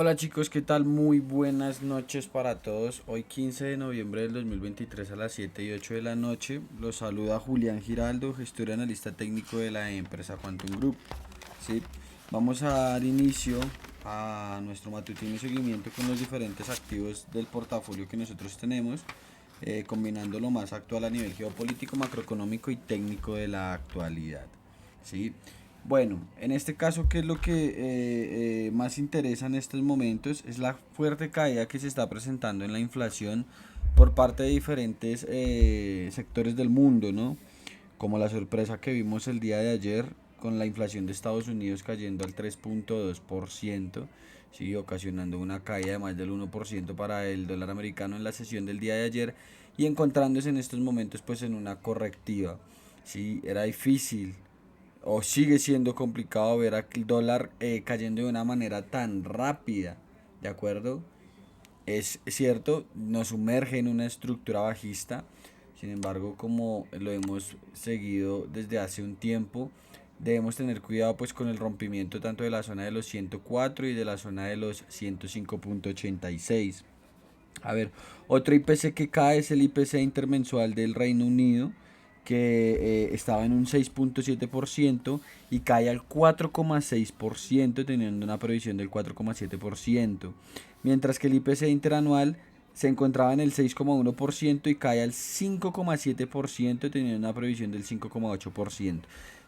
Hola chicos, ¿qué tal? Muy buenas noches para todos. Hoy 15 de noviembre del 2023 a las 7 y 8 de la noche. Los saluda Julián Giraldo, gestor y analista técnico de la empresa Quantum Group. ¿Sí? Vamos a dar inicio a nuestro matutino seguimiento con los diferentes activos del portafolio que nosotros tenemos, combinando lo más actual a nivel geopolítico, macroeconómico y técnico de la actualidad. ¿Sí? Bueno, en este caso, ¿qué es lo que más interesa en estos momentos? Es la fuerte caída que se está presentando en la inflación por parte de diferentes sectores del mundo, ¿no? Como la sorpresa que vimos el día de ayer con la inflación de Estados Unidos cayendo al 3.2%, ¿sí? Ocasionando una caída de más del 1% para el dólar americano en la sesión del día de ayer y encontrándose en estos momentos pues en una correctiva. Sí, era difícil o sigue siendo complicado ver el dólar cayendo de una manera tan rápida, ¿de acuerdo? Es cierto, nos sumerge en una estructura bajista, sin embargo, como lo hemos seguido desde hace un tiempo, debemos tener cuidado pues con el rompimiento tanto de la zona de los 104 y de la zona de los 105.86. A ver, otro IPC que cae es el IPC intermensual del Reino Unido, que estaba en un 6.7% y cae al 4.6%, teniendo una previsión del 4.7%. Mientras que el IPC interanual se encontraba en el 6.1% y cae al 5.7%, teniendo una previsión del 5.8%.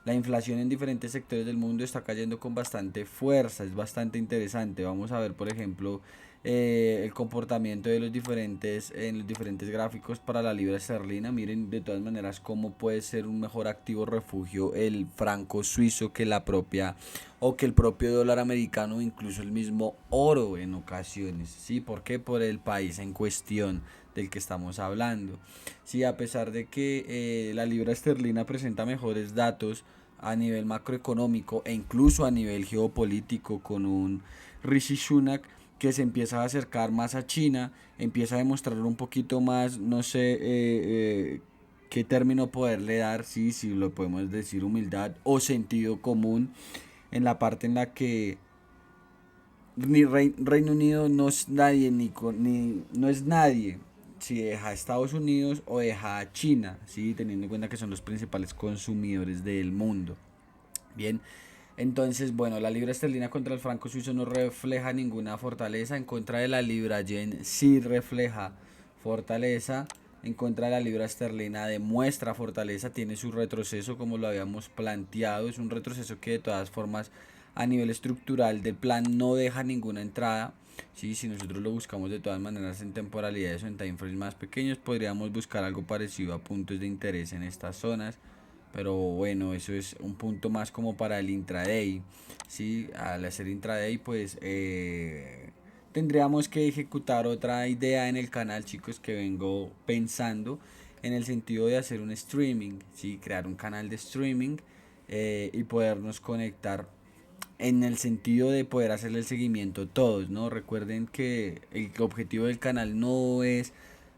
La inflación en diferentes sectores del mundo está cayendo con bastante fuerza, es bastante interesante. Vamos a ver, por ejemplo, el comportamiento de en los diferentes gráficos para la libra esterlina. Miren de todas maneras cómo puede ser un mejor activo refugio el franco suizo que la propia o que el propio dólar americano o incluso el mismo oro en ocasiones. ¿Sí? ¿Por qué? Por el país en cuestión del que estamos hablando. Sí, a pesar de que la libra esterlina presenta mejores datos a nivel macroeconómico e incluso a nivel geopolítico con un Rishi Sunak que se empieza a acercar más a China, empieza a demostrar un poquito más, no sé qué término poderle dar, sí, si lo podemos decir humildad o sentido común, en la parte en la que ni Reino Unido no es nadie, ni no es nadie si deja a Estados Unidos o deja a China, ¿sí? Teniendo en cuenta que son los principales consumidores del mundo. Bien, entonces, bueno, la libra esterlina contra el franco suizo no refleja ninguna fortaleza. En contra de la libra yen sí refleja fortaleza. En contra de la libra esterlina demuestra fortaleza, tiene su retroceso como lo habíamos planteado. Es un retroceso que de todas formas a nivel estructural del plan no deja ninguna entrada. Sí, si nosotros lo buscamos de todas maneras en temporalidades o en time frames más pequeños, podríamos buscar algo parecido a puntos de interés en estas zonas. Pero bueno, eso es un punto más como para el intraday. ¿Sí? Al hacer intraday, pues tendríamos que ejecutar otra idea en el canal, chicos, que vengo pensando en el sentido de hacer un streaming, ¿sí? Crear un canal de streaming y podernos conectar en el sentido de poder hacerle el seguimiento a todos, ¿no? Recuerden que el objetivo del canal no es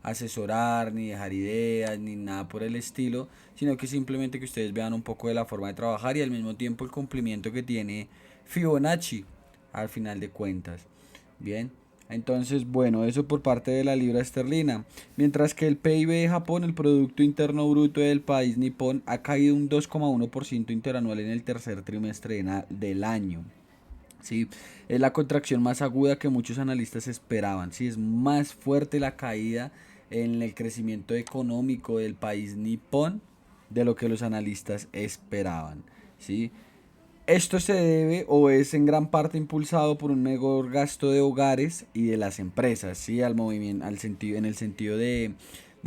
asesorar, ni dejar ideas, ni nada por el estilo, sino que simplemente que ustedes vean un poco de la forma de trabajar y al mismo tiempo el cumplimiento que tiene Fibonacci al final de cuentas. Bien, entonces, bueno, eso por parte de la libra esterlina. Mientras que el PIB de Japón, el Producto Interno Bruto del país nipón, ha caído un 2,1% interanual en el tercer trimestre del año. ¿Sí? Es la contracción más aguda que muchos analistas esperaban. ¿Sí? Es más fuerte la caída en el crecimiento económico del país nipón de lo que los analistas esperaban. ¿Sí? Esto se debe o es en gran parte impulsado por un mejor gasto de hogares y de las empresas, ¿sí? Al movimiento, al sentido, en el sentido del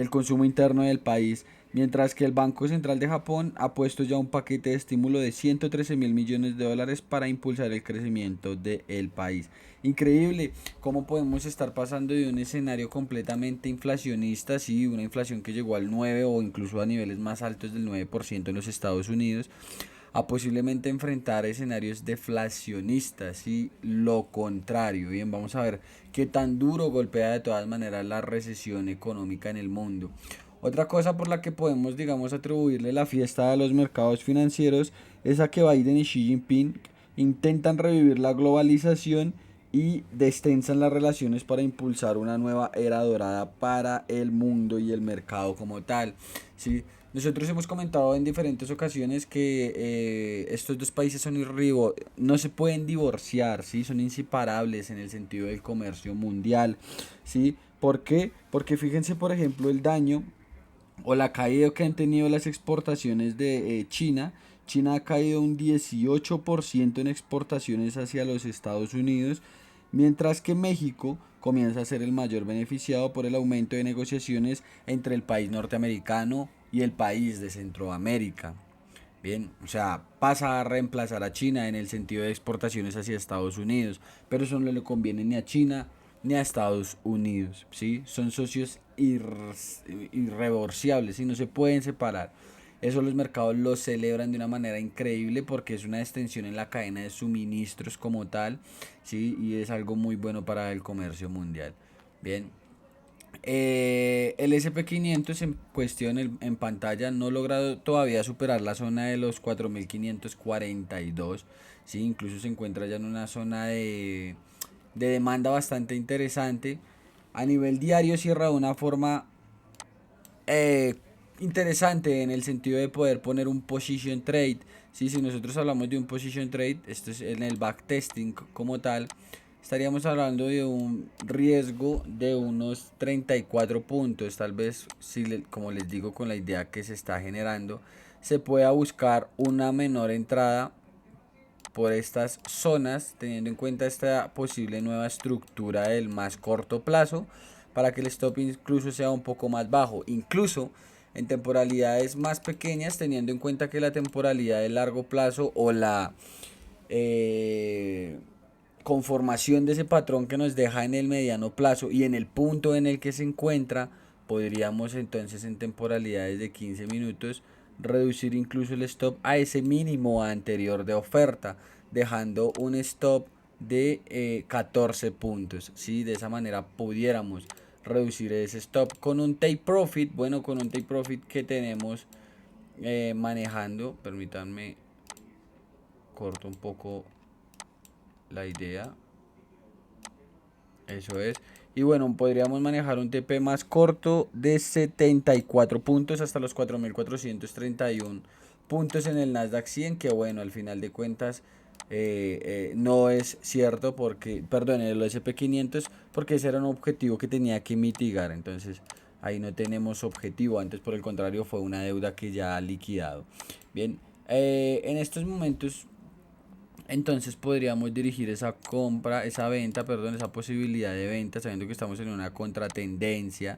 consumo interno del país, mientras que el Banco Central de Japón ha puesto ya un paquete de estímulo de 113 mil millones de dólares para impulsar el crecimiento del país. Increíble cómo podemos estar pasando de un escenario completamente inflacionista, sí, una inflación que llegó al 9 o incluso a niveles más altos del 9% en los Estados Unidos, a posiblemente enfrentar escenarios deflacionistas y lo contrario. Bien, vamos a ver qué tan duro golpea de todas maneras la recesión económica en el mundo. Otra cosa por la que podemos, digamos, atribuirle la fiesta a los mercados financieros es a que Biden y Xi Jinping intentan revivir la globalización y destensan las relaciones para impulsar una nueva era dorada para el mundo y el mercado como tal. ¿Sí? Nosotros hemos comentado en diferentes ocasiones que estos dos países son no se pueden divorciar, ¿sí? Son inseparables en el sentido del comercio mundial. ¿Sí? ¿Por qué? Porque fíjense, por ejemplo, el daño o la caída que han tenido las exportaciones de China. China ha caído un 18% en exportaciones hacia los Estados Unidos, mientras que México comienza a ser el mayor beneficiado por el aumento de negociaciones entre el país norteamericano y el país de Centroamérica. Bien, o sea, pasa a reemplazar a China en el sentido de exportaciones hacia Estados Unidos, pero eso no le conviene ni a China ni a Estados Unidos, ¿sí? Son socios irrevorciables y no se pueden separar. Eso los mercados lo celebran de una manera increíble porque es una extensión en la cadena de suministros como tal, ¿sí? Y es algo muy bueno para el comercio mundial. Bien, el SP500 en cuestión en pantalla no ha logrado todavía superar la zona de los 4542. ¿Sí? Incluso se encuentra ya en una zona de demanda bastante interesante. A nivel diario cierra de una forma eh, interesante en el sentido de poder poner un position trade. ¿Sí? Si nosotros hablamos de un position trade, esto es en el backtesting como tal, estaríamos hablando de un riesgo de unos 34 puntos. Tal vez, si como les digo, con la idea que se está generando, se pueda buscar una menor entrada por estas zonas, teniendo en cuenta esta posible nueva estructura del más corto plazo, para que el stop incluso sea un poco más bajo, incluso en temporalidades más pequeñas, teniendo en cuenta que la temporalidad de largo plazo o la eh, conformación de ese patrón que nos deja en el mediano plazo y en el punto en el que se encuentra, podríamos entonces en temporalidades de 15 minutos reducir incluso el stop a ese mínimo anterior de oferta, dejando un stop de 14 puntos. ¿Sí? De esa manera pudiéramos reducir ese stop con un take profit. Bueno, con un take profit que tenemos manejando, permítanme corto un poco la idea. Eso es. Y bueno, podríamos manejar un TP más corto de 74 puntos hasta los 4431 puntos en el Nasdaq 100, que bueno, al final de cuentas no es cierto porque, perdón, en el SP500, porque ese era un objetivo que tenía que mitigar. Entonces ahí no tenemos objetivo, antes por el contrario fue una deuda que ya ha liquidado. Bien, en estos momentos entonces podríamos dirigir esa compra, esa venta, perdón, esa posibilidad de venta, sabiendo que estamos en una contratendencia,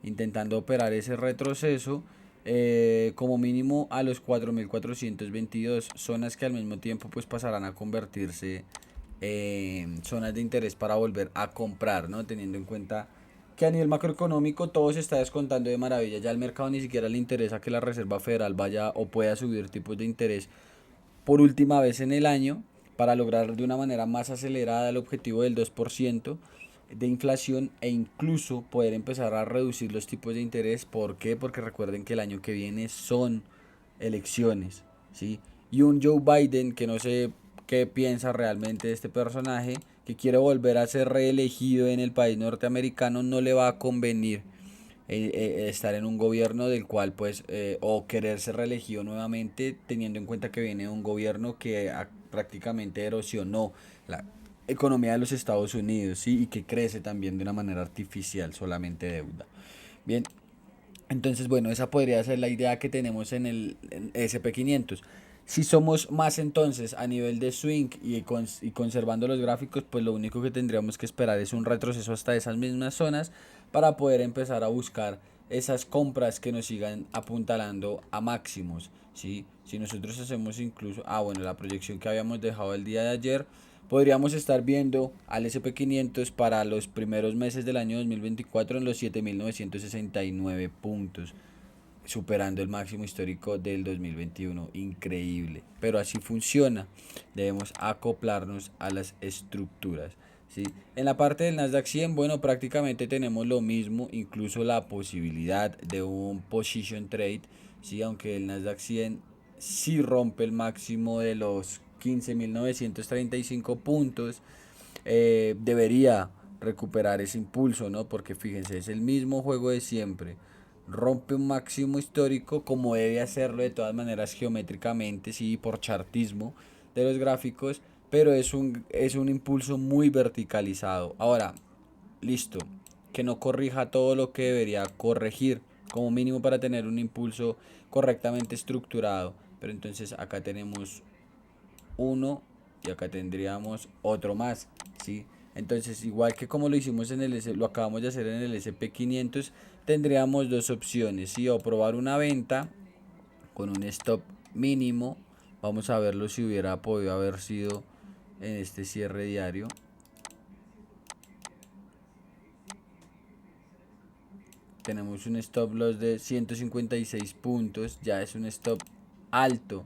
intentando operar ese retroceso como mínimo a los 4422 zonas que al mismo tiempo pues pasarán a convertirse en zonas de interés para volver a comprar, ¿no? Teniendo en cuenta que a nivel macroeconómico todo se está descontando de maravilla, ya al mercado ni siquiera le interesa que la Reserva Federal vaya o pueda subir tipos de interés por última vez en el año para lograr de una manera más acelerada el objetivo del 2% de inflación e incluso poder empezar a reducir los tipos de interés. ¿Por qué? Porque recuerden que el año que viene son elecciones, ¿sí? Y un Joe Biden que no sé qué piensa realmente de este personaje, que quiere volver a ser reelegido en el país norteamericano, no le va a convenir estar en un gobierno del cual pues o querer ser reelegido nuevamente, teniendo en cuenta que viene un gobierno que prácticamente erosionó la economía de los Estados Unidos, ¿sí? Y que crece también de una manera artificial, solamente deuda. Bien, entonces, bueno, esa podría ser la idea que tenemos en el SP500. Si somos más entonces a nivel de swing y conservando los gráficos, pues lo único que tendríamos que esperar es un retroceso hasta esas mismas zonas para poder empezar a buscar esas compras que nos sigan apuntalando a máximos, ¿sí? Si nosotros hacemos incluso, bueno, la proyección que habíamos dejado el día de ayer, podríamos estar viendo al SP500 para los primeros meses del año 2024 en los 7.969 puntos, superando el máximo histórico del 2021. Increíble, pero así funciona. Debemos acoplarnos a las estructuras. ¿Sí? En la parte del Nasdaq 100, bueno, prácticamente tenemos lo mismo, incluso la posibilidad de un position trade, ¿sí? Aunque el Nasdaq 100 sí rompe el máximo de los 15.935 puntos. debería recuperar ese impulso, ¿no? Porque fíjense, es el mismo juego de siempre. Rompe un máximo histórico como debe hacerlo de todas maneras geométricamente, sí, por chartismo de los gráficos, pero es un impulso muy verticalizado. Ahora, listo, que no corrija todo lo que debería corregir, como mínimo para tener un impulso correctamente estructurado. Pero entonces acá tenemos uno y acá tendríamos otro más, ¿sí? Entonces, igual que como lo hicimos en el lo acabamos de hacer en el SP500, tendríamos dos opciones, ¿sí? O probar una venta con un stop mínimo. Vamos a verlo si hubiera podido haber sido en este cierre diario. Tenemos un stop loss de 156 puntos, ya es un stop alto,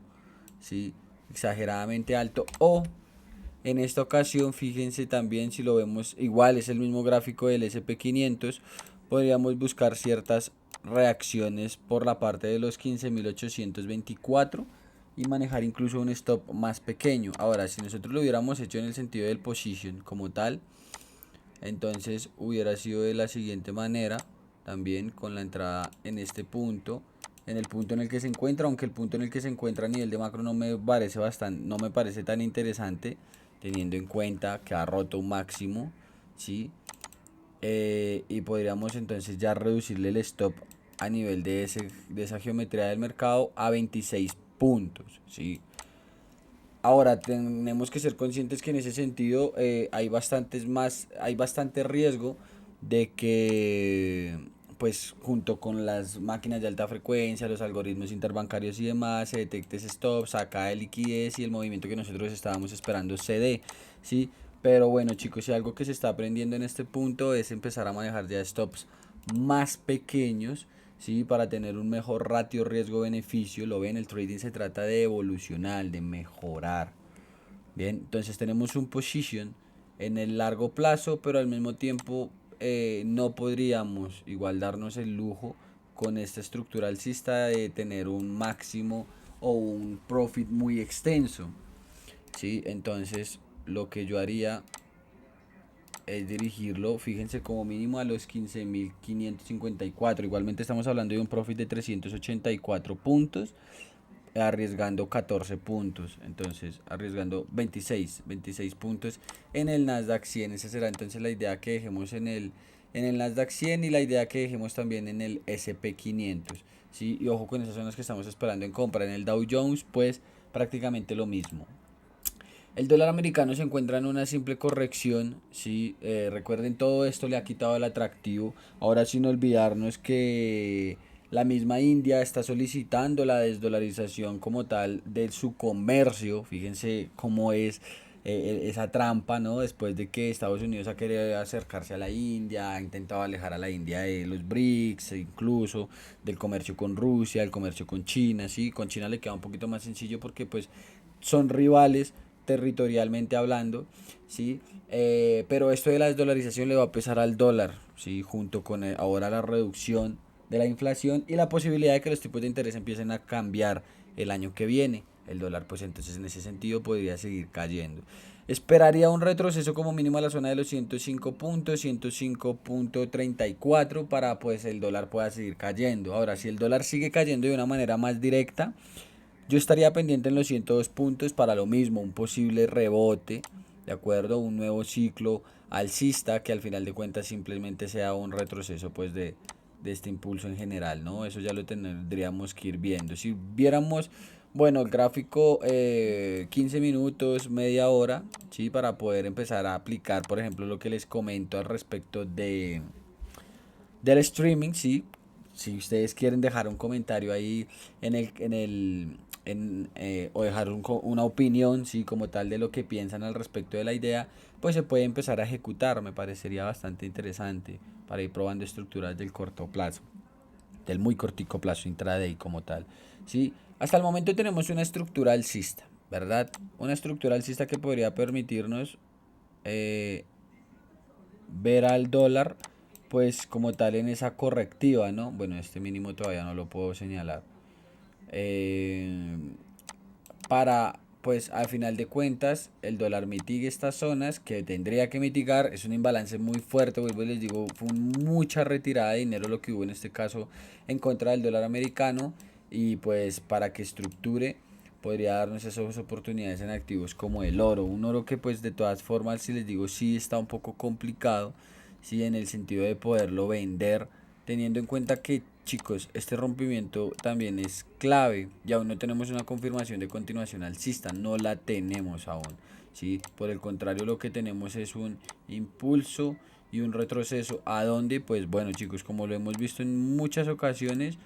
¿sí? Exageradamente alto. O en esta ocasión, fíjense también si lo vemos igual, es el mismo gráfico del SP500, podríamos buscar ciertas reacciones por la parte de los 15.824 y manejar incluso un stop más pequeño. Ahora, si nosotros lo hubiéramos hecho en el sentido del position como tal, entonces hubiera sido de la siguiente manera, también con la entrada en este punto, en el punto en el que se encuentra, aunque el punto en el que se encuentra a nivel de macro no me parece tan interesante, teniendo en cuenta que ha roto un máximo, ¿sí? Y podríamos entonces ya reducirle el stop a nivel de esa geometría del mercado a 26 puntos, ¿sí? Ahora, tenemos que ser conscientes que en ese sentido hay bastante riesgo de que, pues, junto con las máquinas de alta frecuencia, los algoritmos interbancarios y demás, se detecte ese stop, saca de liquidez y el movimiento que nosotros estábamos esperando se dé, ¿sí? Pero bueno, chicos, si algo que se está aprendiendo en este punto es empezar a manejar ya stops más pequeños, ¿sí? Para tener un mejor ratio riesgo-beneficio. Lo ven, el trading se trata de evolucionar, de mejorar. Bien, entonces tenemos un position en el largo plazo, pero al mismo tiempo no podríamos igual darnos el lujo con esta estructura alcista de tener un máximo o un profit muy extenso, ¿sí? Entonces lo que yo haría es dirigirlo, fíjense, como mínimo a los 15.554. Igualmente estamos hablando de un profit de 384 puntos, arriesgando 14 puntos, entonces arriesgando 26 puntos en el Nasdaq 100. Esa será entonces la idea que dejemos en el Nasdaq 100 y la idea que dejemos también en el SP500, ¿sí? Y ojo con esas zonas que estamos esperando en compra. En el Dow Jones, pues prácticamente lo mismo. El dólar americano se encuentra en una simple corrección, ¿sí? Recuerden, todo esto le ha quitado el atractivo. Ahora, sin olvidarnos que la misma India está solicitando la desdolarización como tal de su comercio. Fíjense cómo es esa trampa, ¿no? Después de que Estados Unidos ha querido acercarse a la India, ha intentado alejar a la India de los BRICS, e incluso del comercio con Rusia, del comercio con China, ¿sí? Con China le queda un poquito más sencillo porque pues son rivales territorialmente hablando, ¿sí? Pero esto de la desdolarización le va a pesar al dólar, ¿sí? Junto con ahora la reducción de la inflación y la posibilidad de que los tipos de interés empiecen a cambiar el año que viene. El dólar, pues entonces en ese sentido podría seguir cayendo. Esperaría un retroceso como mínimo a la zona de los 105 puntos, 105.34 para pues el dólar pueda seguir cayendo. Ahora, si el dólar sigue cayendo de una manera más directa, yo estaría pendiente en los 102 puntos para lo mismo, un posible rebote, ¿de acuerdo? Un nuevo ciclo alcista que al final de cuentas simplemente sea un retroceso pues de este impulso en general, ¿no? Eso ya lo tendríamos que ir viendo. Si viéramos, bueno, el gráfico 15 minutos, media hora, ¿sí? Para poder empezar a aplicar, por ejemplo, lo que les comento al respecto del streaming, sí. Si ustedes quieren dejar un comentario ahí o dejar una opinión, sí, como tal de lo que piensan al respecto de la idea, pues se puede empezar a ejecutar. Me parecería bastante interesante para ir probando estructuras del corto plazo, del muy cortico plazo intraday como tal, sí. Hasta el momento tenemos una estructura alcista, ¿verdad? Una estructura alcista que podría permitirnos eh, ver al dólar pues como tal en esa correctiva, ¿no? Bueno, este mínimo todavía no lo puedo señalar. Eh, para pues al final de cuentas el dólar mitigue estas zonas que tendría que mitigar. Es un imbalance muy fuerte, vuelvo y les digo, fue mucha retirada de dinero lo que hubo en este caso en contra del dólar americano, y pues para que estructure podría darnos esas oportunidades en activos como el oro, un oro que pues de todas formas, si les digo, sí está un poco complicado, sí, en el sentido de poderlo vender, teniendo en cuenta que, chicos, este rompimiento también es clave y aún no tenemos una confirmación de continuación alcista, no la tenemos aún, ¿sí? Por el contrario, lo que tenemos es un impulso y un retroceso. ¿A dónde? Pues bueno, chicos, como lo hemos visto en muchas ocasiones,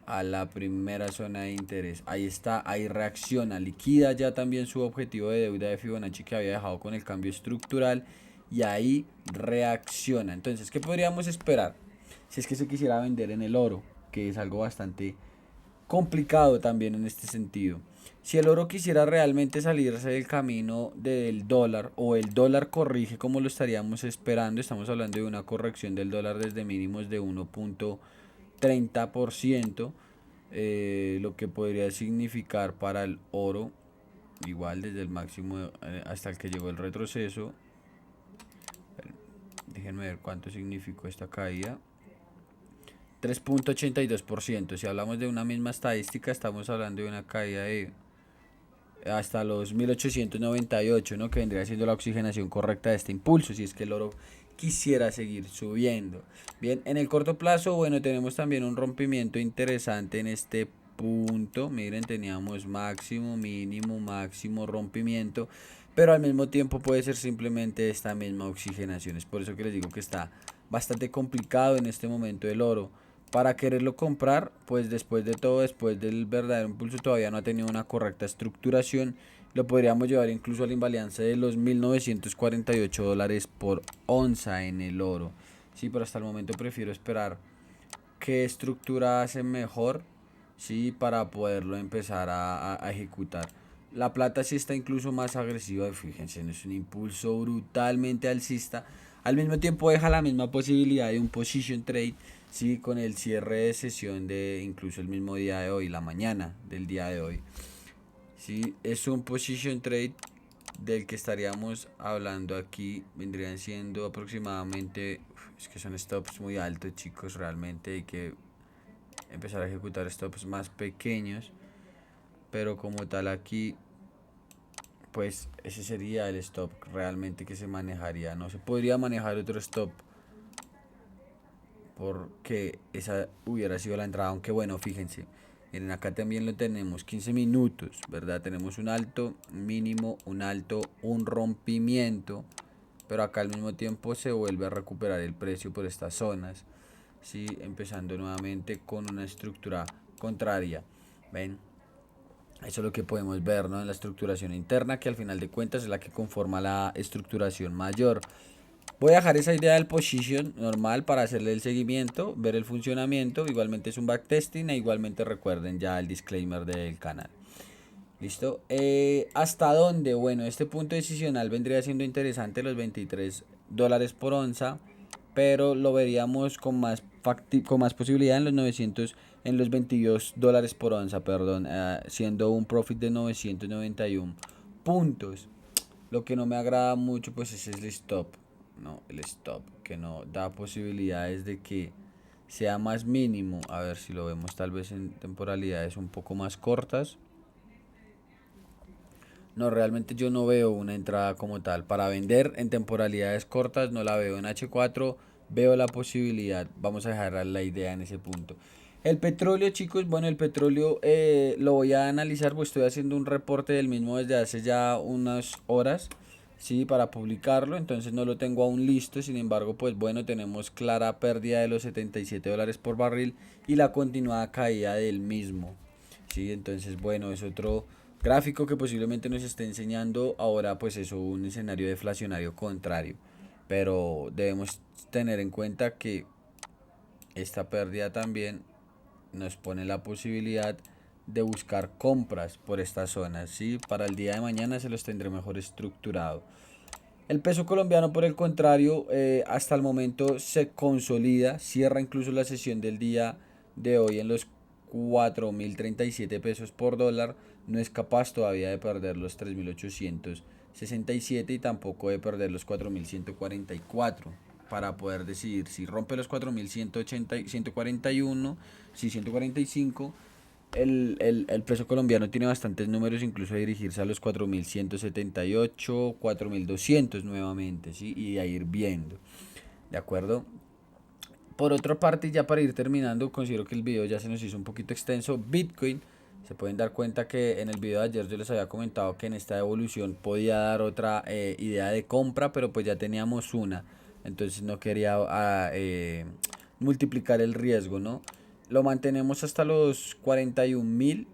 a la primera zona de interés. Ahí está, ahí reacciona, liquida ya también su objetivo de deuda de Fibonacci que había dejado con el cambio estructural, y ahí reacciona. Entonces, ¿qué podríamos esperar? Si es que se quisiera vender en el oro, que es algo bastante complicado también en este sentido. Si el oro quisiera realmente salirse del camino del dólar, o el dólar corrige como lo estaríamos esperando, estamos hablando de una corrección del dólar desde mínimos de 1.30%, lo que podría significar para el oro, igual desde el máximo hasta el que llegó el retroceso. Déjenme ver cuánto significó esta caída. 3.82%. Si hablamos de una misma estadística, estamos hablando de una caída de hasta los 1898, ¿no? Que vendría siendo la oxigenación correcta de este impulso, si es que el oro quisiera seguir subiendo. Bien, en el corto plazo, bueno, tenemos también un rompimiento interesante en este punto. Miren, teníamos máximo, mínimo, máximo, rompimiento, pero al mismo tiempo puede ser simplemente esta misma oxigenación. Es por eso que les digo que está bastante complicado en este momento el oro para quererlo comprar. Pues después de todo, después del verdadero impulso, todavía no ha tenido una correcta estructuración. Lo podríamos llevar incluso al imbalance de los 1948 dólares por onza en el oro. Sí, pero hasta el momento prefiero esperar qué estructura hace mejor, sí, para poderlo empezar a ejecutar. La plata sí está incluso más agresiva, fíjense, es un impulso brutalmente alcista. Al mismo tiempo deja la misma posibilidad de un position trade, sí, con el cierre de sesión de incluso el mismo día de hoy, la mañana del día de hoy. Sí, es un position trade del que estaríamos hablando aquí, vendrían siendo aproximadamente, es que son stops muy altos, chicos, realmente hay que empezar a ejecutar stops más pequeños, pero como tal aquí, pues ese sería el stop realmente que se manejaría. No se podría manejar otro stop porque esa hubiera sido la entrada, aunque bueno, fíjense, miren, acá también lo tenemos, 15 minutos, ¿verdad? Tenemos un alto, un mínimo, un alto, un rompimiento, pero acá al mismo tiempo se vuelve a recuperar el precio por estas zonas, ¿sí? Empezando nuevamente con una estructura contraria, ¿ven? Eso es lo que podemos ver, ¿no? En la estructuración interna, que al final de cuentas es la que conforma la estructuración mayor. Voy a dejar esa idea del position normal para hacerle el seguimiento, ver el funcionamiento. Igualmente es un backtesting, e igualmente recuerden ya el disclaimer del canal. ¿Listo? ¿Hasta dónde? Bueno, este punto decisional vendría siendo interesante, los 23 dólares por onza, pero lo veríamos con más posibilidad en los 900, en los 22 dólares por onza, perdón, siendo un profit de 991 puntos. Lo que no me agrada mucho pues es el stop, ¿no? El stop, que no da posibilidades de que sea más mínimo. A ver si lo vemos tal vez en temporalidades un poco más cortas. No, realmente yo no veo una entrada como tal. Para vender en temporalidades cortas no la veo. En H4 veo la posibilidad. Vamos a dejar la idea en ese punto. El petróleo, chicos, bueno, el petróleo lo voy a analizar, pues estoy haciendo un reporte del mismo desde hace ya unas horas, sí, para publicarlo, entonces no lo tengo aún listo. Sin embargo, pues bueno, tenemos clara pérdida de los 77 dólares por barril y la continuada caída del mismo, sí. Entonces, bueno, es otro gráfico que posiblemente nos esté enseñando ahora, pues eso, un escenario deflacionario contrario, pero debemos tener en cuenta que esta pérdida también nos pone la posibilidad de buscar compras por estas zonas, ¿sí? Para el día de mañana se los tendré mejor estructurado. El peso colombiano, por el contrario, hasta el momento se consolida, cierra incluso la sesión del día de hoy en los 4.037 pesos por dólar, no es capaz todavía de perder los 3.867 y tampoco de perder los 4.144 para poder decidir si rompe los 4.180 141, si 145. El peso colombiano tiene bastantes números, incluso a dirigirse a los 4.178, 4.200 nuevamente, ¿sí? Y a ir viendo, ¿de acuerdo? Por otra parte, ya para ir terminando, considero que el video ya se nos hizo un poquito extenso. Bitcoin, se pueden dar cuenta que en el video de ayer yo les había comentado que en esta evolución podía dar otra idea de compra, pero pues ya teníamos una. Entonces no quería multiplicar el riesgo, ¿no? Lo mantenemos hasta los 41.000,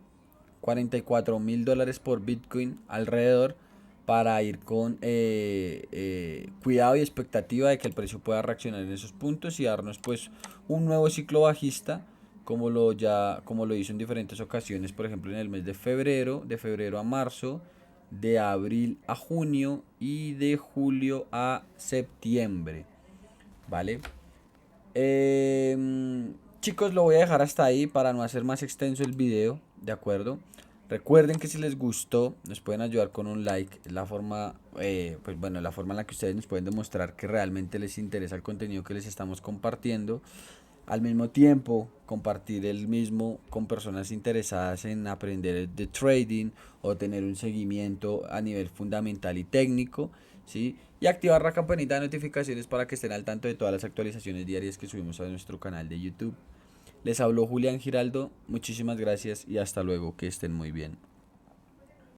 $44.000 por Bitcoin alrededor, para ir con cuidado y expectativa de que el precio pueda reaccionar en esos puntos y darnos pues un nuevo ciclo bajista, como lo hizo en diferentes ocasiones, por ejemplo en el mes de febrero a marzo, de abril a junio y de julio a septiembre, ¿vale? Chicos, lo voy a dejar hasta ahí para no hacer más extenso el video, ¿de acuerdo? Recuerden que si les gustó, nos pueden ayudar con un like. Es la forma, pues bueno, la forma en la que ustedes nos pueden demostrar que realmente les interesa el contenido que les estamos compartiendo. Al mismo tiempo, compartir el mismo con personas interesadas en aprender de trading o tener un seguimiento a nivel fundamental y técnico, ¿sí? Y activar la campanita de notificaciones para que estén al tanto de todas las actualizaciones diarias que subimos a nuestro canal de YouTube. Les habló Julián Giraldo, muchísimas gracias y hasta luego, que estén muy bien.